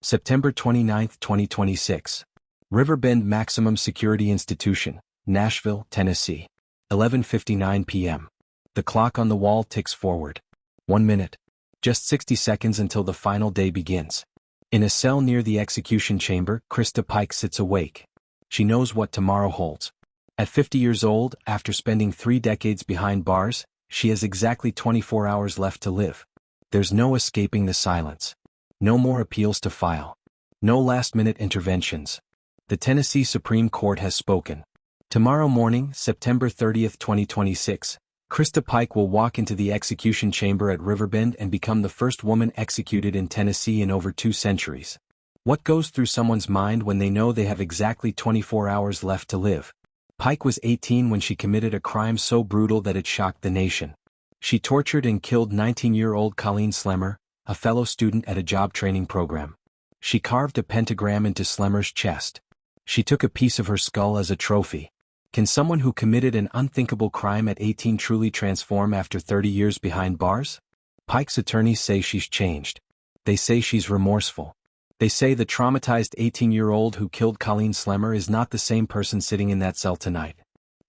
September 29, 2026. Riverbend Maximum Security Institution, Nashville, Tennessee. 11:59 p.m. The clock on the wall ticks forward. 1 minute. Just 60 seconds until the final day begins. In a cell near the execution chamber, Christa Pike sits awake. She knows what tomorrow holds. At 50 years old, after spending 3 decades behind bars, she has exactly 24 hours left to live. There's no escaping the silence. No more appeals to file. No last-minute interventions. The Tennessee Supreme Court has spoken. Tomorrow morning, September 30, 2026, Christa Pike will walk into the execution chamber at Riverbend and become the first woman executed in Tennessee in over 2 centuries. What goes through someone's mind when they know they have exactly 24 hours left to live? Pike was 18 when she committed a crime so brutal that it shocked the nation. She tortured and killed 19-year-old Colleen Slemmer, a fellow student at a job training program. She carved a pentagram into Slemmer's chest. She took a piece of her skull as a trophy. Can someone who committed an unthinkable crime at 18 truly transform after 30 years behind bars? Pike's attorneys say she's changed. They say she's remorseful. They say the traumatized 18-year-old who killed Colleen Slemmer is not the same person sitting in that cell tonight.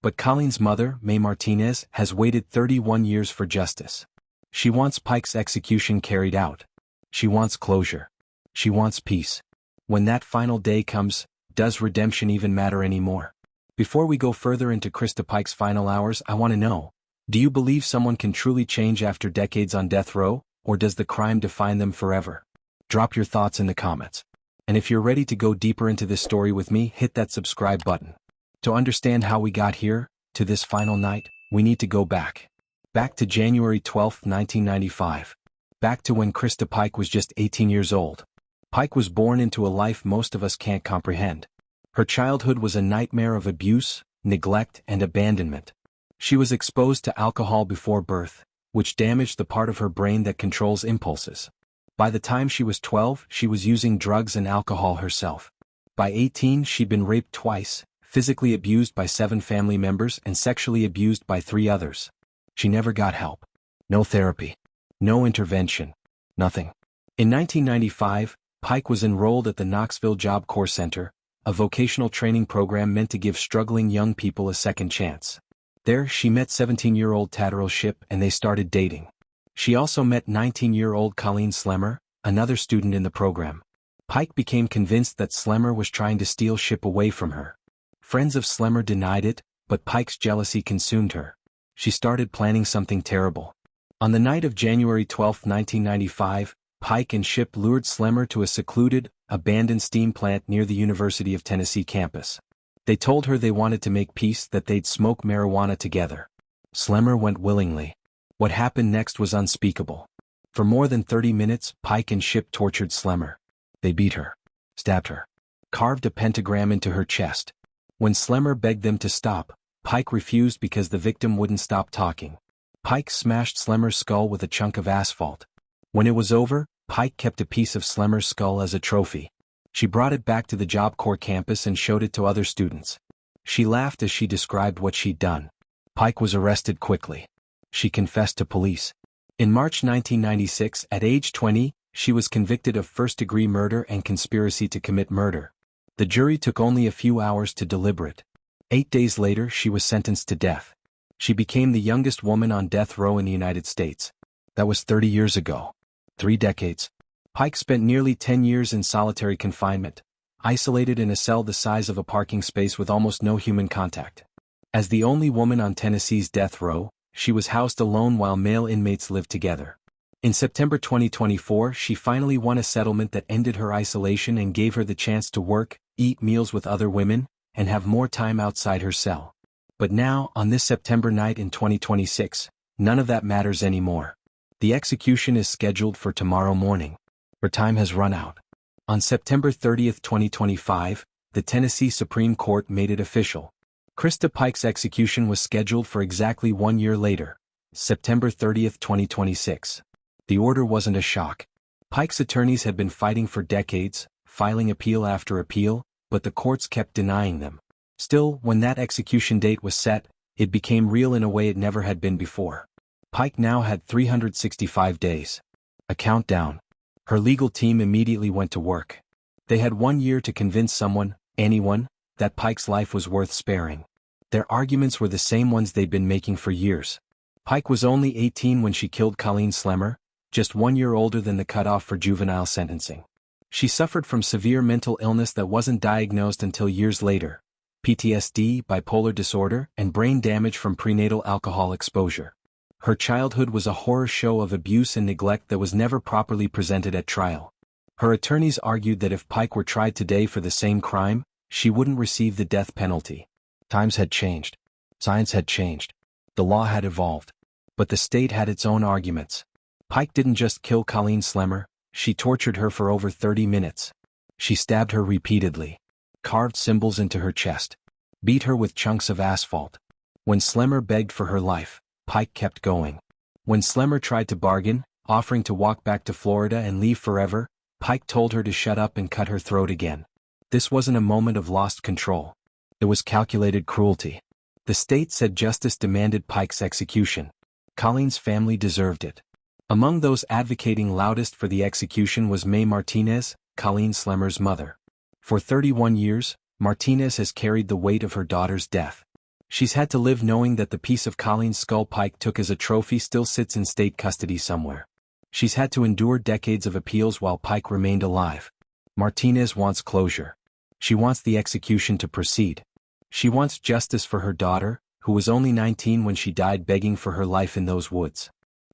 But Colleen's mother, May Martinez, has waited 31 years for justice. She wants Pike's execution carried out. She wants closure. She wants peace. When that final day comes, does redemption even matter anymore? Before we go further into Christa Pike's final hours, I want to know, do you believe someone can truly change after decades on death row, or does the crime define them forever? Drop your thoughts in the comments. And if you're ready to go deeper into this story with me, hit that subscribe button. To understand how we got here, to this final night, we need to go back. Back to January 12, 1995. Back to when Christa Pike was just 18 years old. Pike was born into a life most of us can't comprehend. Her childhood was a nightmare of abuse, neglect, and abandonment. She was exposed to alcohol before birth, which damaged the part of her brain that controls impulses. By the time she was 12, she was using drugs and alcohol herself. By 18, she'd been raped twice, physically abused by 7 family members, and sexually abused by 3 others. She never got help. No therapy. No intervention. Nothing. In 1995, Pike was enrolled at the Knoxville Job Corps Center, a vocational training program meant to give struggling young people a second chance. There, she met 17-year-old Tatterell Shipp and they started dating. She also met 19-year-old Colleen Slemmer, another student in the program. Pike became convinced that Slemmer was trying to steal Shipp away from her. Friends of Slemmer denied it, but Pike's jealousy consumed her. She started planning something terrible. On the night of January 12, 1995, Pike and Shipp lured Slemmer to a secluded, abandoned steam plant near the University of Tennessee campus. They told her they wanted to make peace, that they'd smoke marijuana together. Slemmer went willingly. What happened next was unspeakable. For more than 30 minutes, Pike and Shipp tortured Slemmer. They beat her, stabbed her, carved a pentagram into her chest. When Slemmer begged them to stop, Pike refused because the victim wouldn't stop talking. Pike smashed Slemmer's skull with a chunk of asphalt. When it was over, Pike kept a piece of Slemmer's skull as a trophy. She brought it back to the Job Corps campus and showed it to other students. She laughed as she described what she'd done. Pike was arrested quickly. She confessed to police. In March 1996, at age 20, she was convicted of first-degree murder and conspiracy to commit murder. The jury took only a few hours to deliberate. 8 days later, she was sentenced to death. She became the youngest woman on death row in the United States. That was 30 years ago. 3 decades. Pike spent nearly 10 years in solitary confinement, isolated in a cell the size of a parking space with almost no human contact. As the only woman on Tennessee's death row, she was housed alone while male inmates lived together. In September 2024, she finally won a settlement that ended her isolation and gave her the chance to work, eat meals with other women, and have more time outside her cell. But now, on this September night in 2026, none of that matters anymore. The execution is scheduled for tomorrow morning. Her time has run out. On September 30, 2025, the Tennessee Supreme Court made it official. Christa Pike's execution was scheduled for exactly 1 year later, September 30, 2026. The order wasn't a shock. Pike's attorneys had been fighting for decades, filing appeal after appeal, but the courts kept denying them. Still, when that execution date was set, it became real in a way it never had been before. Pike now had 365 days. A countdown. Her legal team immediately went to work. They had 1 year to convince someone, anyone, that Pike's life was worth sparing. Their arguments were the same ones they'd been making for years. Pike was only 18 when she killed Colleen Slemmer, just 1 year older than the cutoff for juvenile sentencing. She suffered from severe mental illness that wasn't diagnosed until years later: PTSD, bipolar disorder, and brain damage from prenatal alcohol exposure. Her childhood was a horror show of abuse and neglect that was never properly presented at trial. Her attorneys argued that if Pike were tried today for the same crime, she wouldn't receive the death penalty. Times had changed. Science had changed. The law had evolved. But the state had its own arguments. Pike didn't just kill Colleen Slemmer, she tortured her for over 30 minutes. She stabbed her repeatedly, carved symbols into her chest, beat her with chunks of asphalt. When Slemmer begged for her life, Pike kept going. When Slemmer tried to bargain, offering to walk back to Florida and leave forever, Pike told her to shut up and cut her throat again. This wasn't a moment of lost control. It was calculated cruelty. The state said justice demanded Pike's execution. Colleen's family deserved it. Among those advocating loudest for the execution was May Martinez, Colleen Slemmer's mother. For 31 years, Martinez has carried the weight of her daughter's death. She's had to live knowing that the piece of Colleen's skull Pike took as a trophy still sits in state custody somewhere. She's had to endure decades of appeals while Pike remained alive. Martinez wants closure. She wants the execution to proceed. She wants justice for her daughter, who was only 19 when she died begging for her life in those woods.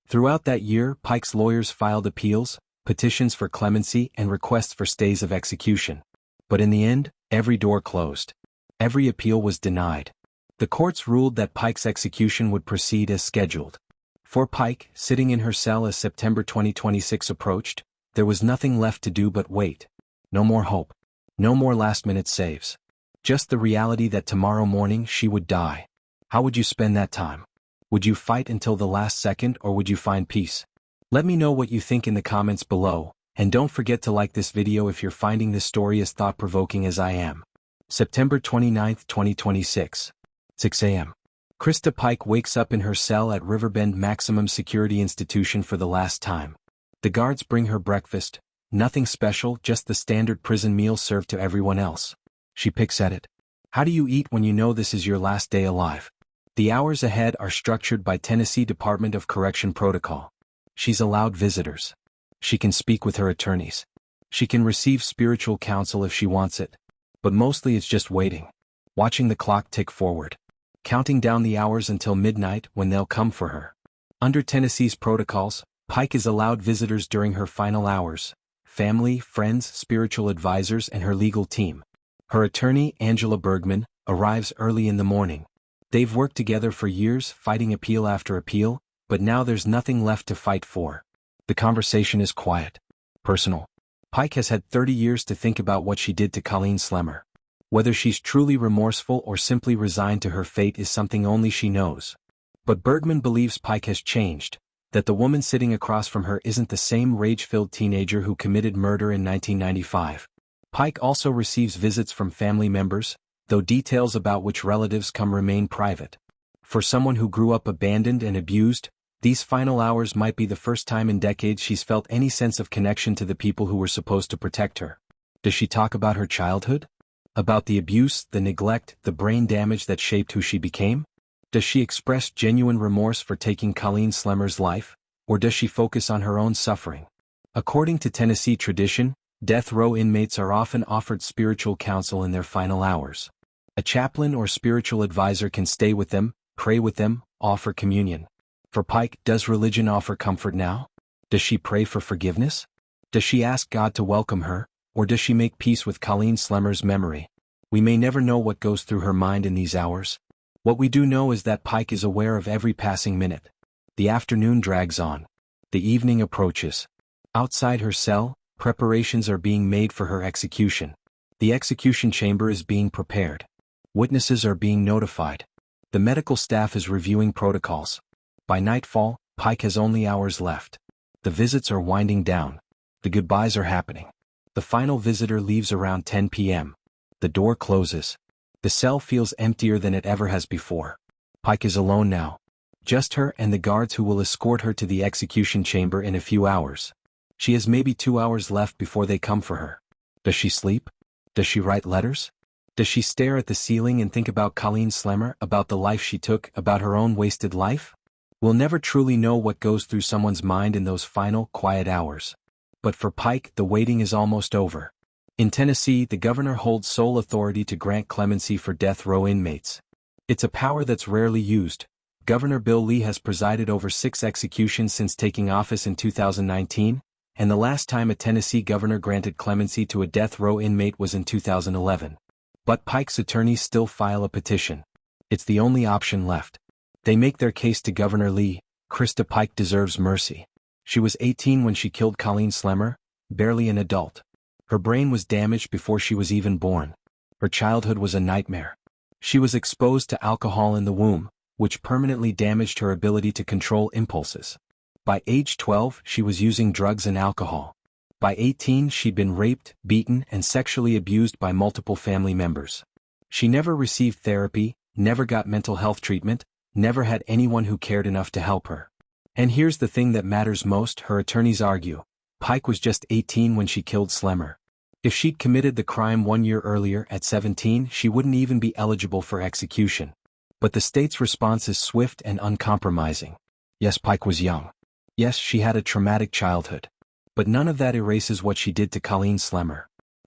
Throughout that year, Pike's lawyers filed appeals, petitions for clemency, and requests for stays of execution. But in the end, every door closed. Every appeal was denied. The courts ruled that Pike's execution would proceed as scheduled. For Pike, sitting in her cell as September 2026 approached, there was nothing left to do but wait. No more hope. No more last-minute saves. Just the reality that tomorrow morning she would die. How would you spend that time? Would you fight until the last second, or would you find peace? Let me know what you think in the comments below, and don't forget to like this video if you're finding this story as thought-provoking as I am. September 29, 2026. 6 a.m. Christa Pike wakes up in her cell at Riverbend Maximum Security Institution for the last time. The guards bring her breakfast, nothing special, just the standard prison meal served to everyone else. She picks at it. How do you eat when you know this is your last day alive? The hours ahead are structured by Tennessee Department of Correction protocol. She's allowed visitors. She can speak with her attorneys. She can receive spiritual counsel if she wants it. But mostly it's just waiting. Watching the clock tick forward. Counting down the hours until midnight when they'll come for her. Under Tennessee's protocols, Pike is allowed visitors during her final hours: family, friends, spiritual advisors, and her legal team. Her attorney, Angela Bergman, arrives early in the morning. They've worked together for years, fighting appeal after appeal, but now there's nothing left to fight for. The conversation is quiet. Personal. Pike has had 30 years to think about what she did to Colleen Slemmer. Whether she's truly remorseful or simply resigned to her fate is something only she knows. But Bergman believes Pike has changed, that the woman sitting across from her isn't the same rage-filled teenager who committed murder in 1995. Pike also receives visits from family members, though details about which relatives come remain private. For someone who grew up abandoned and abused, these final hours might be the first time in decades she's felt any sense of connection to the people who were supposed to protect her. Does she talk about her childhood? About the abuse, the neglect, the brain damage that shaped who she became? Does she express genuine remorse for taking Colleen Slemmer's life, or does she focus on her own suffering? According to Tennessee tradition, death row inmates are often offered spiritual counsel in their final hours. A chaplain or spiritual advisor can stay with them, pray with them, offer communion. For Pike, does religion offer comfort now? Does she pray for forgiveness? Does she ask God to welcome her, or does she make peace with Colleen Slemmer's memory? We may never know what goes through her mind in these hours. What we do know is that Pike is aware of every passing minute. The afternoon drags on. The evening approaches. Outside her cell, preparations are being made for her execution. The execution chamber is being prepared. Witnesses are being notified. The medical staff is reviewing protocols. By nightfall, Pike has only hours left. The visits are winding down. The goodbyes are happening. The final visitor leaves around 10 p.m. The door closes. The cell feels emptier than it ever has before. Pike is alone now. Just her and the guards who will escort her to the execution chamber in a few hours. She has maybe 2 hours left before they come for her. Does she sleep? Does she write letters? Does she stare at the ceiling and think about Colleen Slemmer, about the life she took, about her own wasted life? We'll never truly know what goes through someone's mind in those final, quiet hours. But for Pike, the waiting is almost over. In Tennessee, the governor holds sole authority to grant clemency for death row inmates. It's a power that's rarely used. Governor Bill Lee has presided over 6 executions since taking office in 2019, and the last time a Tennessee governor granted clemency to a death row inmate was in 2011. But Pike's attorneys still file a petition. It's the only option left. They make their case to Governor Lee. Christa Pike deserves mercy. She was 18 when she killed Colleen Slemmer, barely an adult. Her brain was damaged before she was even born. Her childhood was a nightmare. She was exposed to alcohol in the womb, which permanently damaged her ability to control impulses. By age 12, she was using drugs and alcohol. By 18, she'd been raped, beaten, and sexually abused by multiple family members. She never received therapy, never got mental health treatment, never had anyone who cared enough to help her. And here's the thing that matters most, her attorneys argue. Pike was just 18 when she killed Slemmer. If she'd committed the crime 1 year earlier, at 17, she wouldn't even be eligible for execution. But the state's response is swift and uncompromising. Yes, Pike was young. Yes, she had a traumatic childhood. But none of that erases what she did to Colleen Slemmer.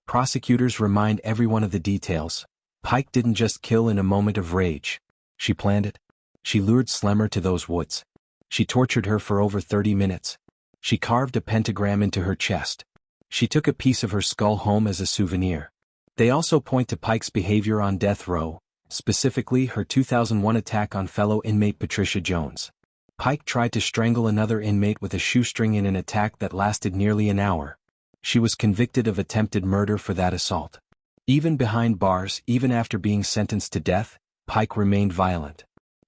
Prosecutors remind everyone of the details. Pike didn't just kill in a moment of rage. She planned it. She lured Slemmer to those woods. She tortured her for over 30 minutes. She carved a pentagram into her chest. She took a piece of her skull home as a souvenir. They also point to Pike's behavior on death row, specifically her 2001 attack on fellow inmate Patricia Jones. Pike tried to strangle another inmate with a shoestring in an attack that lasted nearly an hour. She was convicted of attempted murder for that assault. Even behind bars, even after being sentenced to death, Pike remained violent.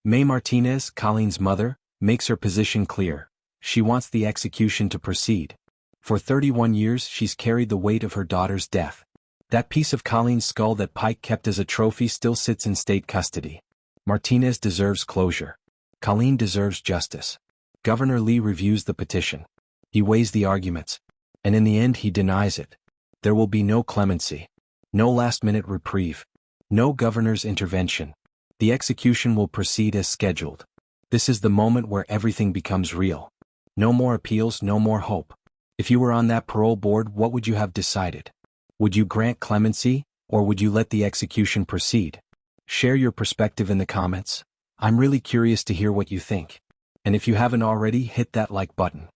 Mae Martinez, Colleen's mother, makes her position clear. She wants the execution to proceed. For 31 years she's carried the weight of her daughter's death. That piece of Colleen's skull that Pike kept as a trophy still sits in state custody. Martinez deserves closure. Colleen deserves justice. Governor Lee reviews the petition. He weighs the arguments. And in the end he denies it. There will be no clemency. No last-minute reprieve. No governor's intervention. The execution will proceed as scheduled. This is the moment where everything becomes real. No more appeals, no more hope. If you were on that parole board, what would you have decided? Would you grant clemency, or would you let the execution proceed? Share your perspective in the comments. I'm really curious to hear what you think. And if you haven't already, hit that like button.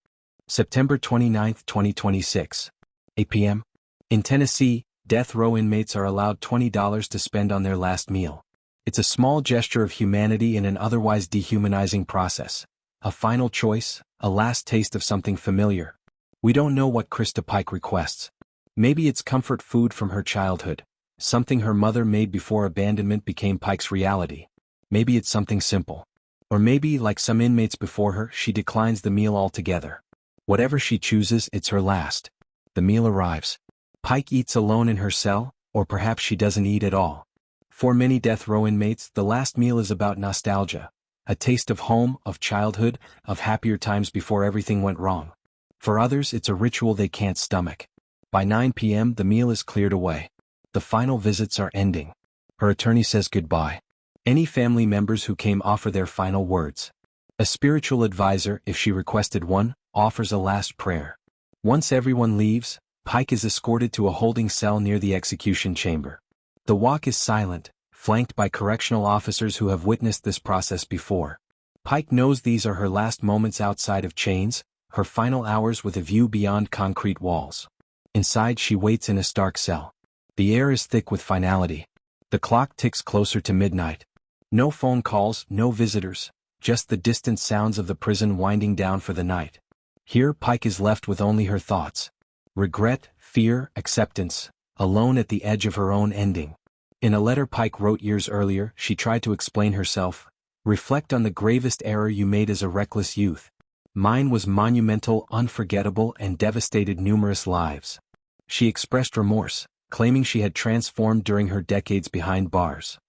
September 29, 2026. 8 p.m. In Tennessee, death row inmates are allowed $20 to spend on their last meal. It's a small gesture of humanity in an otherwise dehumanizing process. A final choice, a last taste of something familiar. We don't know what Christa Pike requests. Maybe it's comfort food from her childhood, something her mother made before abandonment became Pike's reality. Maybe it's something simple. Or maybe, like some inmates before her, she declines the meal altogether. Whatever she chooses, it's her last. The meal arrives. Pike eats alone in her cell, or perhaps she doesn't eat at all. For many death row inmates, the last meal is about nostalgia. A taste of home, of childhood, of happier times before everything went wrong. For others, it's a ritual they can't stomach. By 9 p.m., the meal is cleared away. The final visits are ending. Her attorney says goodbye. Any family members who came offer their final words. A spiritual advisor, if she requested one, offers a last prayer. Once everyone leaves, Pike is escorted to a holding cell near the execution chamber. The walk is silent, flanked by correctional officers who have witnessed this process before. Pike knows these are her last moments outside of chains, her final hours with a view beyond concrete walls. Inside she waits in a stark cell. The air is thick with finality. The clock ticks closer to midnight. No phone calls, no visitors, just the distant sounds of the prison winding down for the night. Here Pike is left with only her thoughts. Regret, fear, acceptance, alone at the edge of her own ending. In a letter Pike wrote years earlier, she tried to explain herself. Reflect on the gravest error you made as a reckless youth. Mine was monumental, unforgettable, and devastated numerous lives. She expressed remorse, claiming she had transformed during her decades behind bars.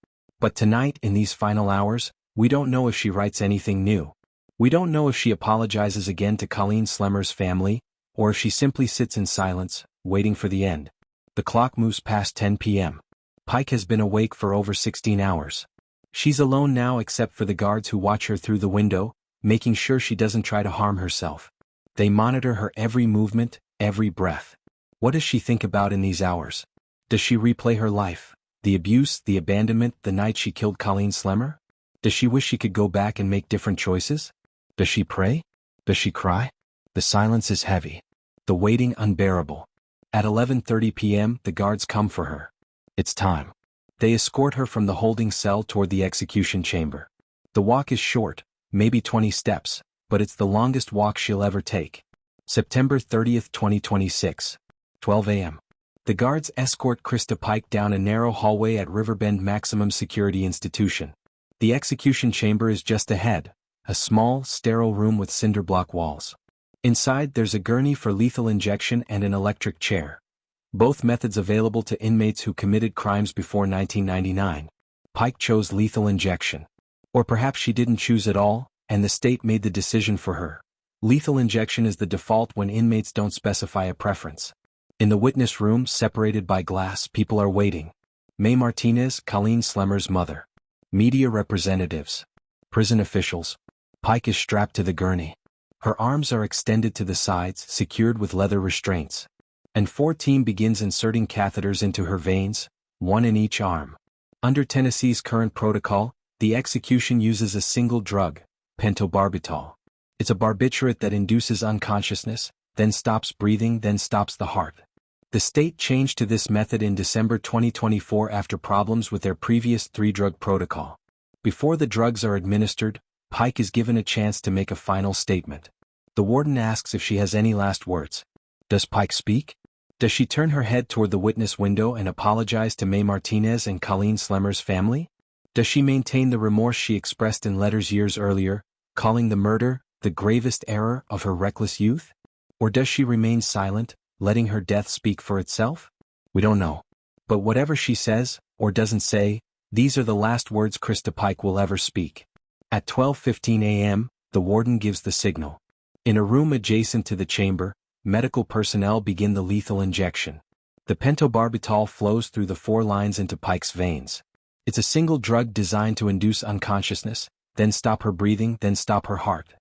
But tonight, in these final hours, we don't know if she writes anything new. We don't know if she apologizes again to Colleen Slemmer's family, or if she simply sits in silence, waiting for the end. The clock moves past 10 p.m. Pike has been awake for over 16 hours. She's alone now except for the guards who watch her through the window, making sure she doesn't try to harm herself. They monitor her every movement, every breath. What does she think about in these hours? Does she replay her life? The abuse, the abandonment, the night she killed Colleen Slemmer? Does she wish she could go back and make different choices? Does she pray? Does she cry? The silence is heavy. The waiting unbearable. At 11:30 p.m., the guards come for her. It's time. They escort her from the holding cell toward the execution chamber. The walk is short, maybe 20 steps, but it's the longest walk she'll ever take. September 30th, 2026. 12 a.m. The guards escort Christa Pike down a narrow hallway at Riverbend Maximum Security Institution. The execution chamber is just ahead, a small, sterile room with cinderblock walls. Inside there's a gurney for lethal injection and an electric chair. Both methods available to inmates who committed crimes before 1999. Pike chose lethal injection. Or perhaps she didn't choose at all, and the state made the decision for her. Lethal injection is the default when inmates don't specify a preference. In the witness room, separated by glass, people are waiting. May Martinez, Colleen Slemmer's mother. Media representatives. Prison officials. Pike is strapped to the gurney. Her arms are extended to the sides, secured with leather restraints. And 4 team begins inserting catheters into her veins, one in each arm. Under Tennessee's current protocol, the execution uses a single drug, pentobarbital. It's a barbiturate that induces unconsciousness, then stops breathing, then stops the heart. The state changed to this method in December 2024 after problems with their previous 3-drug protocol. Before the drugs are administered, Pike is given a chance to make a final statement. The warden asks if she has any last words. Does Pike speak? Does she turn her head toward the witness window and apologize to May Martinez and Colleen Slemmer's family? Does she maintain the remorse she expressed in letters years earlier, calling the murder the gravest error of her reckless youth? Or does she remain silent, letting her death speak for itself? We don't know. But whatever she says, or doesn't say, these are the last words Christa Pike will ever speak. At 12:15 a.m., the warden gives the signal. In a room adjacent to the chamber, medical personnel begin the lethal injection. The pentobarbital flows through the 4 lines into Pike's veins. It's a single drug designed to induce unconsciousness, then stop her breathing, then stop her heart.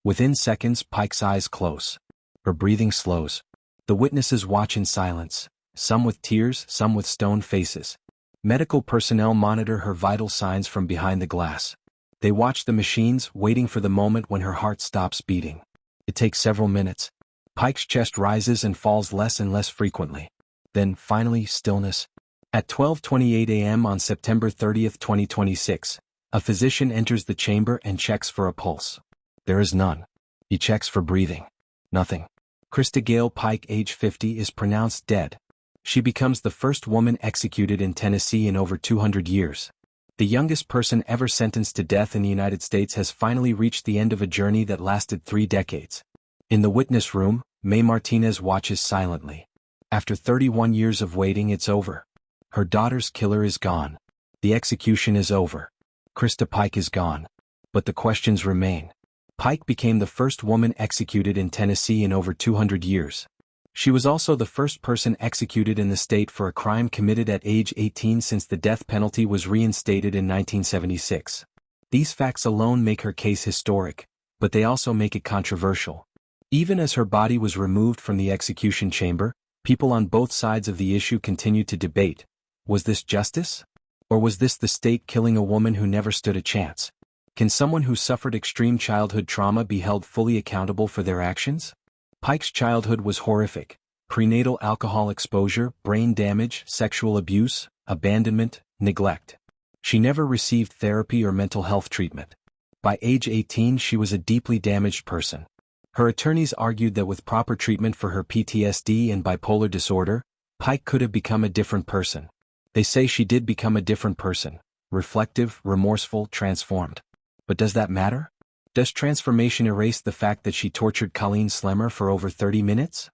Within seconds, Pike's eyes close. Her breathing slows. The witnesses watch in silence, some with tears, some with stone faces. Medical personnel monitor her vital signs from behind the glass. They watch the machines, waiting for the moment when her heart stops beating. It takes several minutes. Pike's chest rises and falls less and less frequently. Then, finally, stillness. At 12:28 a.m. on September 30th, 2026, a physician enters the chamber and checks for a pulse. There is none. He checks for breathing. Nothing. Christa Gale Pike, age 50, is pronounced dead. She becomes the first woman executed in Tennessee in over 200 years. The youngest person ever sentenced to death in the United States has finally reached the end of a journey that lasted 3 decades. In the witness room, May Martinez watches silently. After 31 years of waiting, it's over. Her daughter's killer is gone. The execution is over. Christa Pike is gone. But the questions remain. Pike became the first woman executed in Tennessee in over 200 years. She was also the first person executed in the state for a crime committed at age 18 since the death penalty was reinstated in 1976. These facts alone make her case historic, but they also make it controversial. Even as her body was removed from the execution chamber, people on both sides of the issue continued to debate. Was this justice? Or was this the state killing a woman who never stood a chance? Can someone who suffered extreme childhood trauma be held fully accountable for their actions? Pike's childhood was horrific. Prenatal alcohol exposure, brain damage, sexual abuse, abandonment, neglect. She never received therapy or mental health treatment. By age 18, she was a deeply damaged person. Her attorneys argued that with proper treatment for her PTSD and bipolar disorder, Pike could have become a different person. They say she did become a different person, reflective, remorseful, transformed. But does that matter? Does transformation erase the fact that she tortured Colleen Slemmer for over 30 minutes?